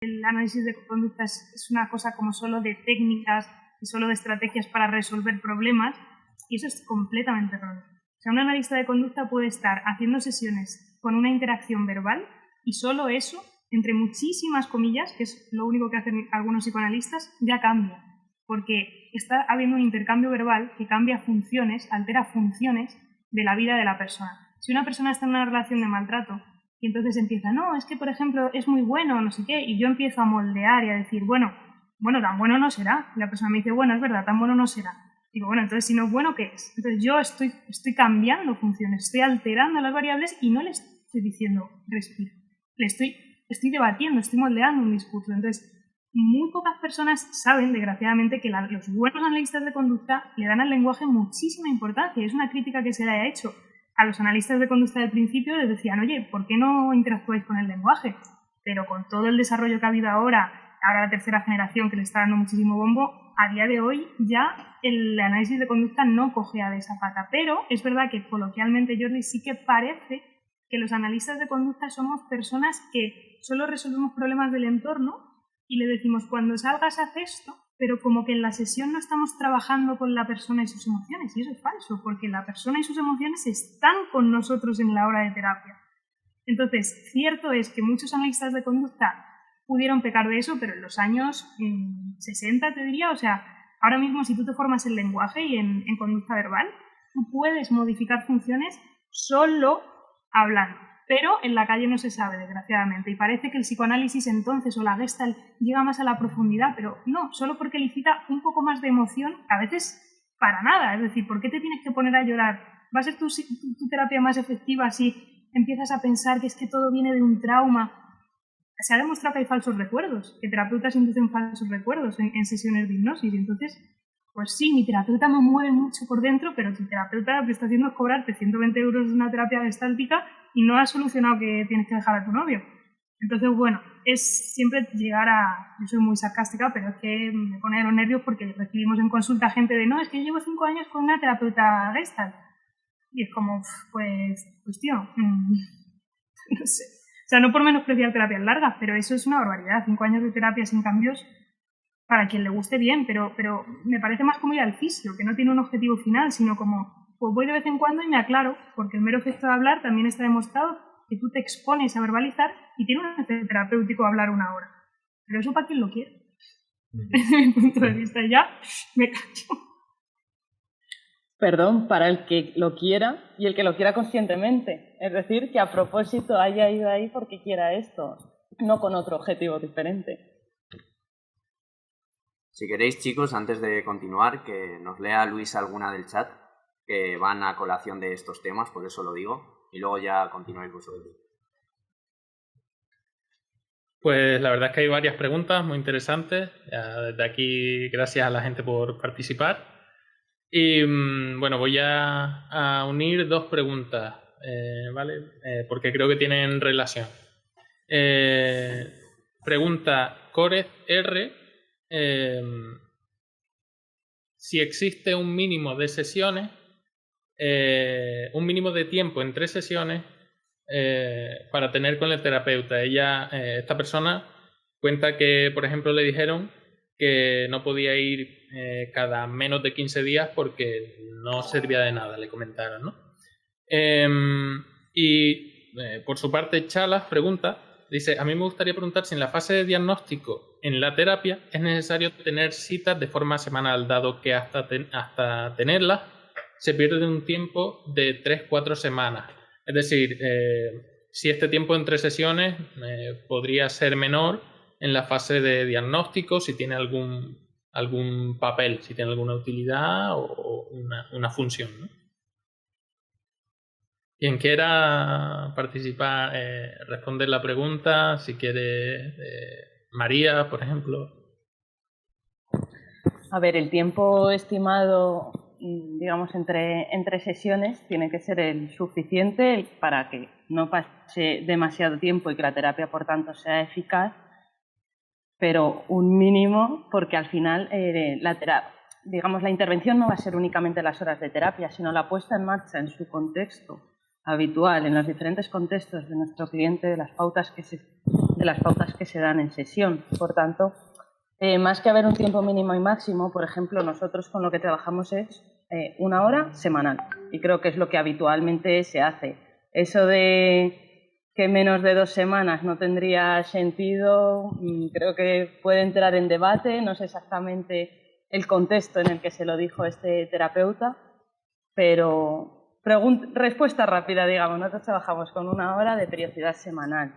el análisis de conducta es una cosa como solo de técnicas y solo de estrategias para resolver problemas, y eso es completamente erróneo. O sea, un analista de conducta puede estar haciendo sesiones con una interacción verbal y solo eso, entre muchísimas comillas, que es lo único que hacen algunos psicoanalistas, ya cambia. Porque está habiendo un intercambio verbal que cambia funciones, altera funciones de la vida de la persona. Si una persona está en una relación de maltrato y entonces empieza, no, es que por ejemplo es muy bueno, no sé qué, y yo empiezo a moldear y a decir, bueno, tan bueno no será. Y la persona me dice, bueno, es verdad, tan bueno no será. Digo, bueno, entonces si no es bueno, ¿qué es? Entonces yo estoy cambiando funciones, estoy alterando las variables y no le estoy diciendo respira. Estoy debatiendo, estoy moldeando un discurso. Entonces, muy pocas personas saben, desgraciadamente, que los buenos analistas de conducta le dan al lenguaje muchísima importancia. Es una crítica que se le ha hecho a los analistas de conducta del principio. Les decían, oye, ¿por qué no interactuáis con el lenguaje? Pero con todo el desarrollo que ha habido ahora la tercera generación que le está dando muchísimo bombo, a día de hoy ya el análisis de conducta no cojea de esa pata. Pero es verdad que coloquialmente, Jordi, sí que parece que los analistas de conducta somos personas que solo resolvemos problemas del entorno y le decimos, cuando salgas haz esto, pero como que en la sesión no estamos trabajando con la persona y sus emociones. Y eso es falso, porque la persona y sus emociones están con nosotros en la hora de terapia. Entonces, cierto es que muchos analistas de conducta pudieron pecar de eso, pero en los años 60, te diría, o sea, ahora mismo si tú te formas en lenguaje y en conducta verbal, tú puedes modificar funciones solo hablando. Pero en la calle no se sabe, desgraciadamente, y parece que el psicoanálisis entonces o la Gestalt llega más a la profundidad, pero no, solo porque licita un poco más de emoción, a veces para nada. Es decir, ¿por qué te tienes que poner a llorar? ¿Va a ser tu terapia más efectiva si empiezas a pensar que es que todo viene de un trauma? Se ha demostrado que hay falsos recuerdos, que terapeutas inducen falsos recuerdos en sesiones de hipnosis, y entonces, pues sí, mi terapeuta me mueve mucho por dentro, pero tu terapeuta lo que está haciendo es cobrarte 120 euros de una terapia gestáltica y no has solucionado que tienes que dejar a tu novio. Entonces, bueno, es siempre llegar a... Yo soy muy sarcástica, pero es que me pone los nervios porque recibimos en consulta gente de, no, es que yo llevo 5 años con una terapeuta Gestalt. Y es como, pues tío, no sé. O sea, no por menospreciar terapias largas, pero eso es una barbaridad. 5 años de terapia sin cambios, para quien le guste bien, pero me parece más como ir al fisio, que no tiene un objetivo final, sino como, pues voy de vez en cuando y me aclaro, porque el mero efecto de hablar también está demostrado que tú te expones a verbalizar y tiene un efecto terapéutico hablar 1 hora. Pero eso para quien lo quiere. Desde mi punto de vista, ya me callo. Perdón, para el que lo quiera y el que lo quiera conscientemente. Es decir, que a propósito haya ido ahí porque quiera esto, no con otro objetivo diferente. Si queréis, chicos, antes de continuar, que nos lea Luis alguna del chat, que van a colación de estos temas, por eso lo digo, y luego ya continuáis vosotros. Pues la verdad es que hay varias preguntas muy interesantes. Desde aquí, gracias a la gente por participar. Y bueno, voy a unir 2 preguntas, ¿vale? Porque creo que tienen relación. Pregunta Corez R. Si existe un mínimo de sesiones, un mínimo de tiempo entre sesiones para tener con el terapeuta. Esta persona cuenta que, por ejemplo, le dijeron que no podía ir cada menos de 15 días porque no servía de nada, le comentaron, ¿no? Por su parte, Chalas pregunta, dice, a mí me gustaría preguntar si en la fase de diagnóstico en la terapia es necesario tener citas de forma semanal, dado que hasta tenerlas se pierde un tiempo de 3-4 semanas. Es decir, si este tiempo entre sesiones podría ser menor en la fase de diagnóstico, si tiene algún papel, si tiene alguna utilidad o una función, ¿no? Quien quiera participar, responder la pregunta, si quiere María, por ejemplo. A ver, el tiempo estimado, digamos, entre sesiones tiene que ser el suficiente para que no pase demasiado tiempo y que la terapia, por tanto, sea eficaz, pero un mínimo, porque al final la intervención no va a ser únicamente las horas de terapia, sino la puesta en marcha en su contexto habitual, en los diferentes contextos de nuestro cliente, de las pautas que se de las pautas que se dan en sesión. Por tanto, más que haber un tiempo mínimo y máximo, por ejemplo, nosotros con lo que trabajamos es 1 hora semanal, y creo que es lo que habitualmente se hace. Eso de que menos de 2 semanas no tendría sentido, creo que puede entrar en debate, no sé exactamente el contexto en el que se lo dijo este terapeuta, pero respuesta rápida, digamos, nosotros trabajamos con 1 hora de periodicidad semanal,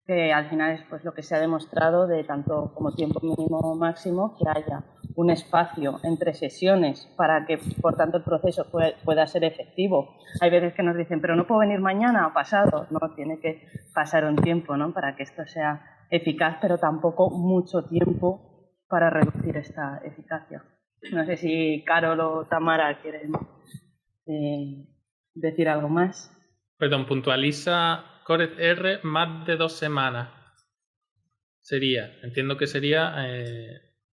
que al final es pues lo que se ha demostrado de tanto como tiempo mínimo o máximo, que haya un espacio entre sesiones para que, por tanto, el proceso pueda ser efectivo. Hay veces que nos dicen, pero no puedo venir mañana o pasado. No, tiene que pasar un tiempo, ¿no?, para que esto sea eficaz, pero tampoco mucho tiempo para reducir esta eficacia. No sé si Carol o Tamara quieren decir algo más. Perdón, puntualiza Corec R más de 2 semanas. Entiendo que sería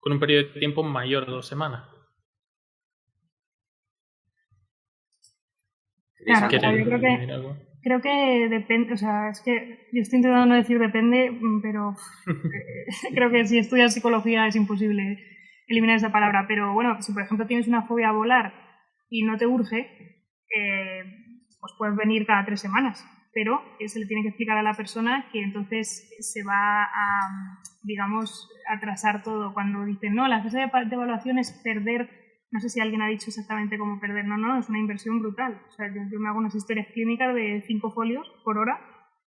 con un periodo de tiempo mayor de 2 semanas. Claro, yo creo que depende, o sea, es que yo estoy intentando no decir depende, pero creo que si estudias psicología es imposible eliminar esa palabra. Pero bueno, si por ejemplo tienes una fobia a volar y no te urge, pues puedes venir cada 3 semanas. Pero se le tiene que explicar a la persona que entonces se va a, digamos, atrasar todo. Cuando dicen, no, la fase de evaluación es perder, no sé si alguien ha dicho exactamente cómo perder, no, es una inversión brutal. O sea, yo me hago unas historias clínicas de 5 folios por hora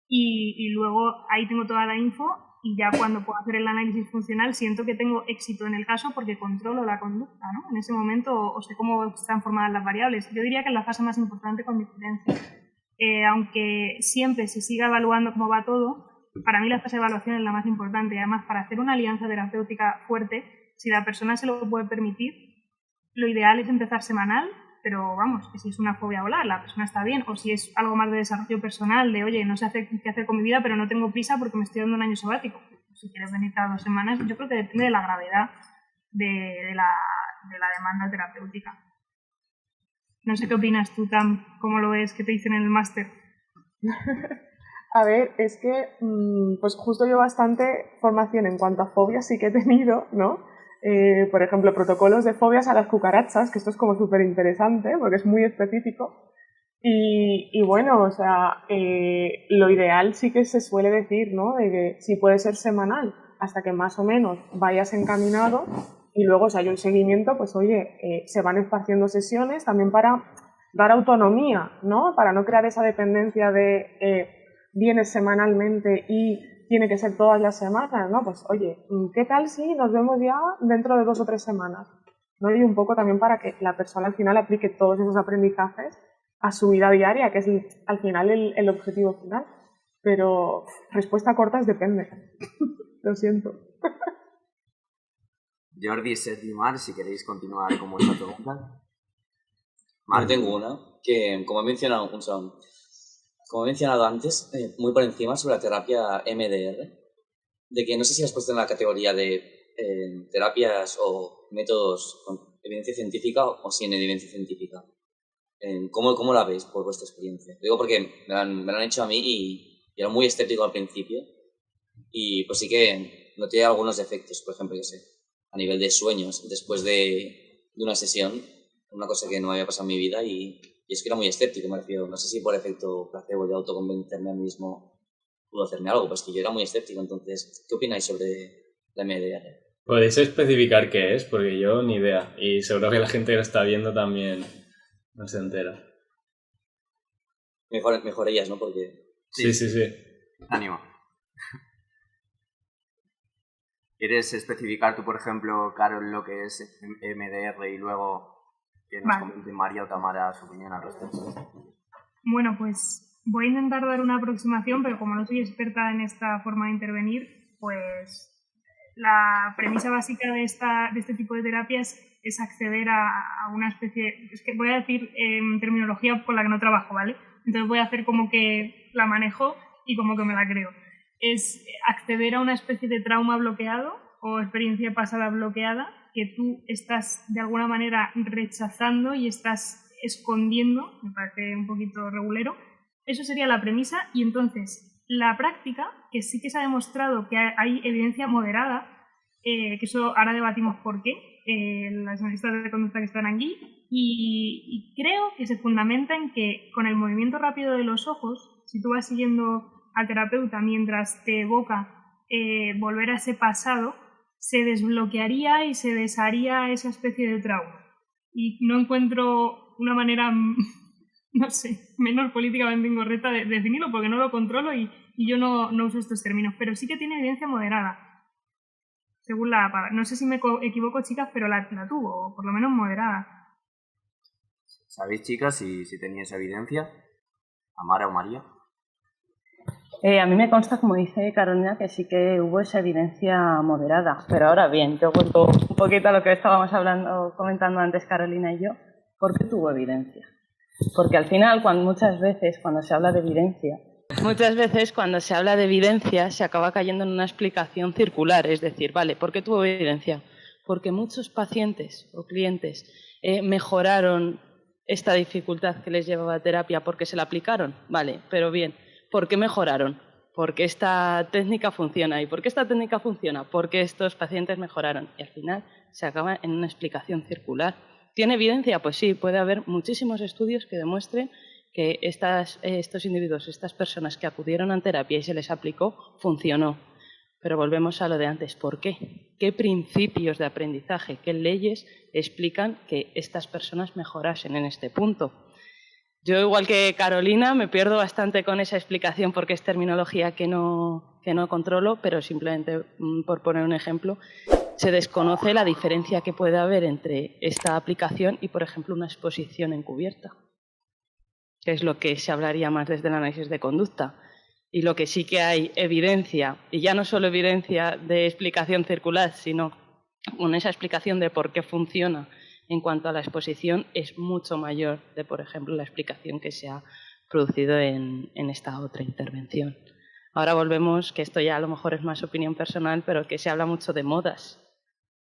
y luego ahí tengo toda la info y ya cuando puedo hacer el análisis funcional siento que tengo éxito en el caso porque controlo la conducta, ¿no? En ese momento o sé cómo están formadas las variables. Yo diría que es la fase más importante con diferencia. Aunque siempre se siga evaluando cómo va todo, para mí la fase de evaluación es la más importante. Y además, para hacer una alianza terapéutica fuerte, si la persona se lo puede permitir, lo ideal es empezar semanal, pero vamos, que si es una fobia a volar, la persona está bien, o si es algo más de desarrollo personal, de oye, no sé qué hacer con mi vida, pero no tengo prisa porque me estoy dando un año sabático. Si quieres venir cada 2 semanas, yo creo que depende de la gravedad de la demanda terapéutica. No sé qué opinas tú, Tam, cómo lo ves, qué te dicen en el máster. A ver, es que pues justo yo bastante formación en cuanto a fobias sí que he tenido, ¿no? Por ejemplo, protocolos de fobias a las cucarachas, que esto es como súper interesante porque es muy específico. Y bueno, o sea, lo ideal sí que se suele decir, ¿no? De que sí puede ser semanal hasta que más o menos vayas encaminado. Y luego, si hay un seguimiento, pues oye, se van esparciendo sesiones también para dar autonomía, ¿no? Para no crear esa dependencia de vienes semanalmente y tiene que ser todas las semanas, ¿no? Pues oye, ¿qué tal si nos vemos ya dentro de 2 o 3 semanas? ¿No? Y un poco también para que la persona al final aplique todos esos aprendizajes a su vida diaria, que es al final el objetivo final. Pero respuesta corta es depende. Lo siento. Jordi, Seth y Mar, si queréis continuar con vuestra pregunta. Yo tengo una que, como he mencionado antes, muy por encima sobre la terapia MDR, de que no sé si has puesto en la categoría de terapias o métodos con evidencia científica o sin evidencia científica. ¿Cómo la veis por vuestra experiencia? Digo porque me lo han hecho a mí y era muy escéptico al principio y pues sí que noté algunos defectos, por ejemplo, yo sé, a nivel de sueños después de una sesión, una cosa que no había pasado en mi vida y es que era muy escéptico, me refiero. No sé si por efecto placebo de autoconvencerme a mí mismo pudo hacerme algo, pues que yo era muy escéptico. Entonces, ¿qué opináis sobre la MDR? ¿Podéis especificar qué es? Porque yo ni idea. Y seguro que la gente que lo está viendo también no se entera. Mejor ellas, ¿no? Porque... Sí. Ánimo. ¿Quieres especificar tú, por ejemplo, Carol, lo que es MDR y luego que nos comente María o Tamara su opinión al respecto? Bueno, pues voy a intentar dar una aproximación, pero como no soy experta en esta forma de intervenir, pues la premisa básica de este tipo de terapias es acceder a una especie, es que voy a decir terminología con la que no trabajo, ¿vale? Entonces voy a hacer como que la manejo y como que me la creo. Es acceder a una especie de trauma bloqueado o experiencia pasada bloqueada que tú estás de alguna manera rechazando y estás escondiendo, me parece un poquito regulero. Eso sería la premisa y entonces la práctica, que sí que se ha demostrado que hay evidencia moderada, que eso ahora debatimos por qué, las analistas de conducta que están aquí, y creo que se fundamenta en que con el movimiento rápido de los ojos, si tú vas siguiendo al terapeuta mientras te evoca volver a ese pasado, se desbloquearía y se desharía esa especie de trauma. Y no encuentro una manera, no sé, menos políticamente incorrecta de definirlo, porque no lo controlo y yo no uso estos términos, pero sí que tiene evidencia moderada, según la APA. No sé si me equivoco, chicas, pero la tuvo, o por lo menos moderada. ¿Sabéis, chicas, si teníais evidencia? ¿Amara o María? A mí me consta, como dice Carolina, que sí que hubo esa evidencia moderada. Pero ahora bien, yo vuelvo un poquito a lo que estábamos comentando antes Carolina y yo. ¿Por qué tuvo evidencia? Porque al final, muchas veces cuando se habla de evidencia, se acaba cayendo en una explicación circular. Es decir, vale, ¿por qué tuvo evidencia? Porque muchos pacientes o clientes mejoraron esta dificultad que les llevaba a terapia porque se la aplicaron. Vale, pero bien, ¿por qué mejoraron? Porque esta técnica funciona. ¿Y por qué esta técnica funciona? Porque estos pacientes mejoraron. Y al final se acaba en una explicación circular. ¿Tiene evidencia? Pues sí, puede haber muchísimos estudios que demuestren que estos individuos, estas personas que acudieron a terapia y se les aplicó, funcionó. Pero volvemos a lo de antes. ¿Por qué? ¿Qué principios de aprendizaje, qué leyes explican que estas personas mejorasen en este punto? Yo, igual que Carolina, me pierdo bastante con esa explicación porque es terminología que no controlo, pero simplemente por poner un ejemplo, se desconoce la diferencia que puede haber entre esta aplicación y, por ejemplo, una exposición encubierta, que es lo que se hablaría más desde el análisis de conducta. Y lo que sí que hay evidencia, y ya no solo evidencia de explicación circular, sino con esa explicación de por qué funciona en cuanto a la exposición, es mucho mayor de, por ejemplo, la explicación que se ha producido en esta otra intervención. Ahora volvemos, que esto ya a lo mejor es más opinión personal, pero que se habla mucho de modas.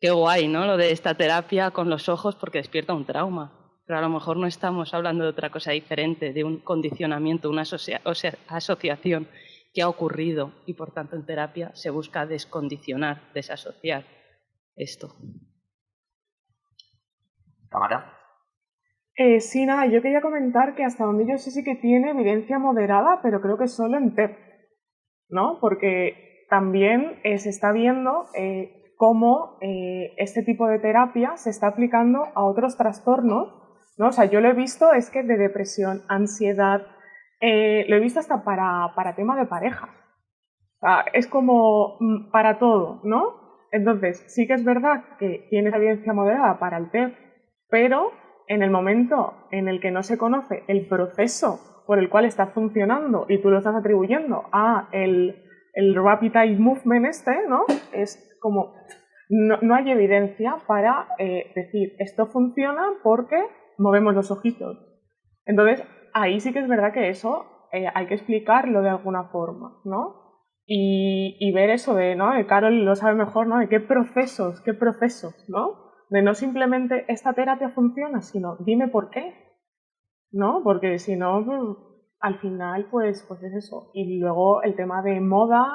Qué guay, ¿no? Lo de esta terapia con los ojos porque despierta un trauma. Pero a lo mejor no estamos hablando de otra cosa diferente, de un condicionamiento, una asociación que ha ocurrido y, por tanto, en terapia se busca descondicionar, desasociar esto. ¿Cámara? Sí, nada, yo quería comentar que hasta donde yo sé sí que tiene evidencia moderada, pero creo que solo en TEP, ¿no? Porque también se está viendo cómo este tipo de terapia se está aplicando a otros trastornos, ¿no? O sea, yo lo he visto, es que de depresión, ansiedad, lo he visto hasta para tema de pareja. O sea, es como para todo, ¿no? Entonces, sí que es verdad que tiene evidencia moderada para el TEP, pero en el momento en el que no se conoce el proceso por el cual está funcionando y tú lo estás atribuyendo a el Rapid Eye Movement ¿no? Es como, no hay evidencia para decir esto funciona porque movemos los ojitos. Entonces, ahí sí que es verdad que eso hay que explicarlo de alguna forma, ¿no? Y ver eso ¿no? Carol lo sabe mejor, ¿no? De qué procesos, ¿no? De no simplemente esta terapia funciona, sino dime por qué, ¿no? Porque si no, al final, pues es eso. Y luego el tema de moda,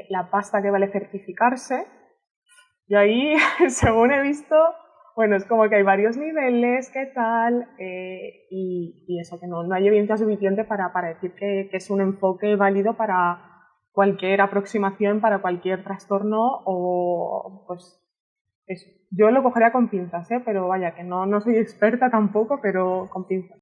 la pasta que vale certificarse. Y ahí, según he visto, bueno, es como que hay varios niveles, qué tal, y eso, que no hay evidencia suficiente para decir que es un enfoque válido para cualquier aproximación, para cualquier trastorno o pues eso. Yo lo cogería con pinzas, pero vaya, que no soy experta tampoco, pero con pinzas.